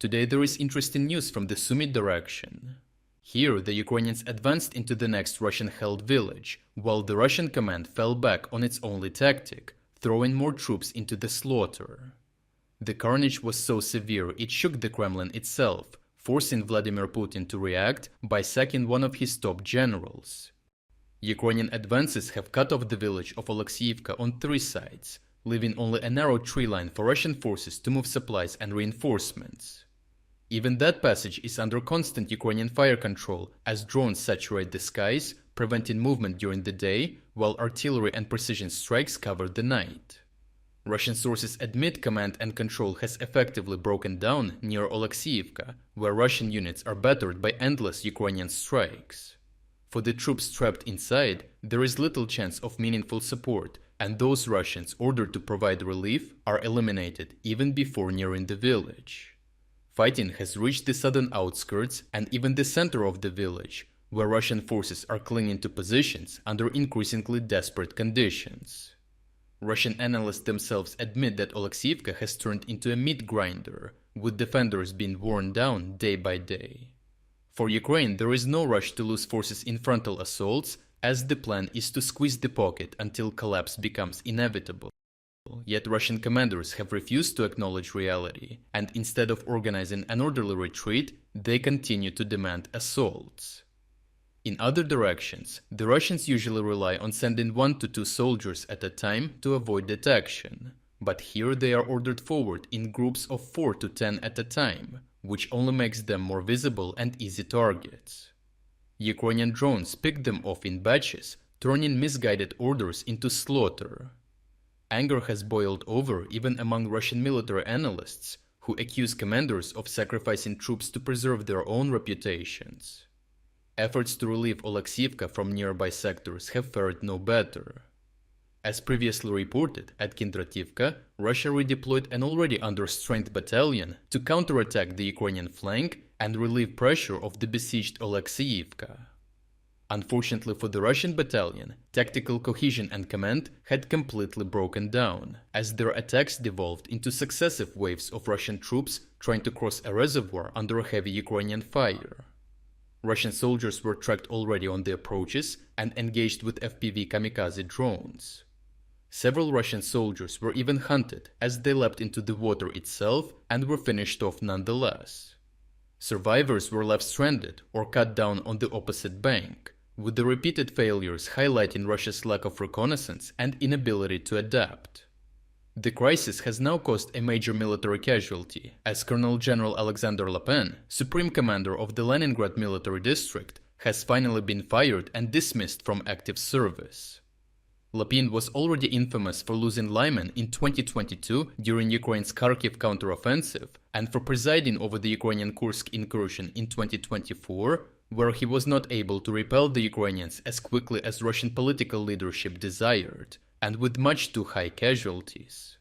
Today there is interesting news from the Sumy direction. Here the Ukrainians advanced into the next Russian-held village, while the Russian command fell back on its only tactic, throwing more troops into the slaughter. The carnage was so severe it shook the Kremlin itself, forcing Vladimir Putin to react by sacking one of his top generals. Ukrainian advances have cut off the village of Oleksiivka on 3 sides, leaving only a narrow tree line for Russian forces to move supplies and reinforcements. Even that passage is under constant Ukrainian fire control as drones saturate the skies, preventing movement during the day, while artillery and precision strikes cover the night. Russian sources admit command and control has effectively broken down near Oleksiivka, where Russian units are battered by endless Ukrainian strikes. For the troops trapped inside, there is little chance of meaningful support, and those Russians ordered to provide relief are eliminated even before nearing the village. Fighting has reached the southern outskirts and even the center of the village, where Russian forces are clinging to positions under increasingly desperate conditions. Russian analysts themselves admit that Oleksiivka has turned into a meat grinder, with defenders being worn down day by day. For Ukraine, there is no rush to lose forces in frontal assaults, as the plan is to squeeze the pocket until collapse becomes inevitable. Yet Russian commanders have refused to acknowledge reality, and instead of organizing an orderly retreat, they continue to demand assaults. In other directions, the Russians usually rely on sending 1 to 2 soldiers at a time to avoid detection, but here they are ordered forward in groups of 4 to 10 at a time, which only makes them more visible and easy targets. Ukrainian drones pick them off in batches, turning misguided orders into slaughter. Anger has boiled over even among Russian military analysts, who accuse commanders of sacrificing troops to preserve their own reputations. Efforts to relieve Oleksiivka from nearby sectors have fared no better. As previously reported, at Kindrativka, Russia redeployed an already understrength battalion to counterattack the Ukrainian flank and relieve pressure of the besieged Oleksiivka. Unfortunately for the Russian battalion, tactical cohesion and command had completely broken down, as their attacks devolved into successive waves of Russian troops trying to cross a reservoir under heavy Ukrainian fire. Russian soldiers were tracked already on the approaches and engaged with FPV kamikaze drones. Several Russian soldiers were even hunted as they leapt into the water itself and were finished off nonetheless. Survivors were left stranded or cut down on the opposite bank, with the repeated failures highlighting Russia's lack of reconnaissance and inability to adapt. The crisis has now caused a major military casualty, as Colonel General Alexander Lapin, Supreme Commander of the Leningrad Military District, has finally been fired and dismissed from active service. Lapin was already infamous for losing Lyman in 2022 during Ukraine's Kharkiv counteroffensive and for presiding over the Ukrainian Kursk incursion in 2024, where he was not able to repel the Ukrainians as quickly as Russian political leadership desired, and with much too high casualties.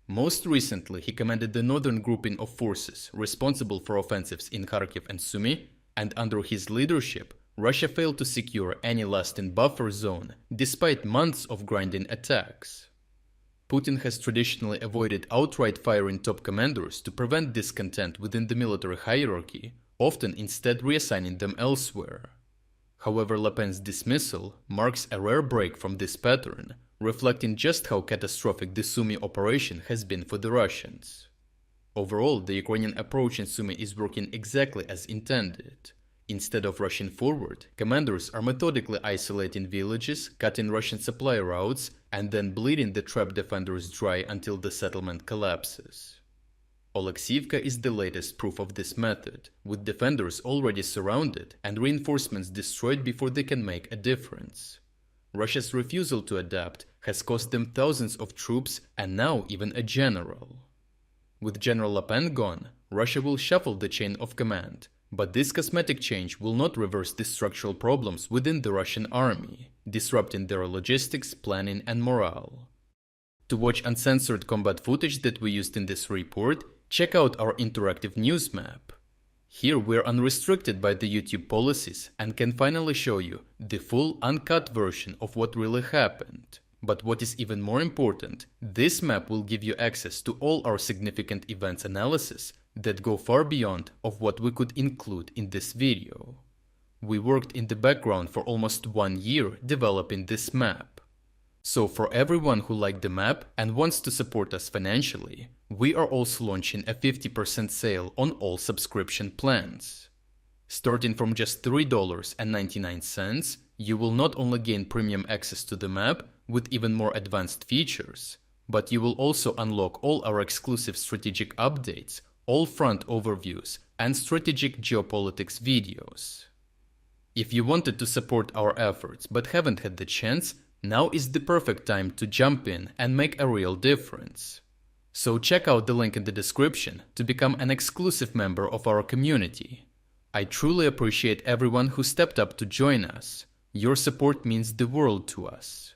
Most recently, he commanded the northern grouping of forces responsible for offensives in Kharkiv and Sumy, and under his leadership, Russia failed to secure any lasting buffer zone, despite months of grinding attacks. Putin has traditionally avoided outright firing top commanders to prevent discontent within the military hierarchy, often instead reassigning them elsewhere. However, Lapin's dismissal marks a rare break from this pattern, reflecting just how catastrophic the Sumy operation has been for the Russians. Overall, the Ukrainian approach in Sumy is working exactly as intended. Instead of rushing forward, commanders are methodically isolating villages, cutting Russian supply routes, and then bleeding the trapped defenders dry until the settlement collapses. Oleksiivka is the latest proof of this method, with defenders already surrounded and reinforcements destroyed before they can make a difference. Russia's refusal to adapt has cost them thousands of troops and now even a general. With General Lapin gone, Russia will shuffle the chain of command, but this cosmetic change will not reverse the structural problems within the Russian army, disrupting their logistics, planning and morale. To watch uncensored combat footage that we used in this report, check out our interactive news map. Here we're unrestricted by the YouTube policies and can finally show you the full uncut version of what really happened. But what is even more important, this map will give you access to all our significant events analysis, that go far beyond of what we could include in this video. We worked in the background for almost 1 year developing this map. So for everyone who liked the map and wants to support us financially, we are also launching a 50% sale on all subscription plans. Starting from just $3.99, you will not only gain premium access to the map with even more advanced features, but you will also unlock all our exclusive strategic updates, all front overviews, and strategic geopolitics videos. If you wanted to support our efforts but haven't had the chance, now is the perfect time to jump in and make a real difference. So check out the link in the description to become an exclusive member of our community. I truly appreciate everyone who stepped up to join us. Your support means the world to us.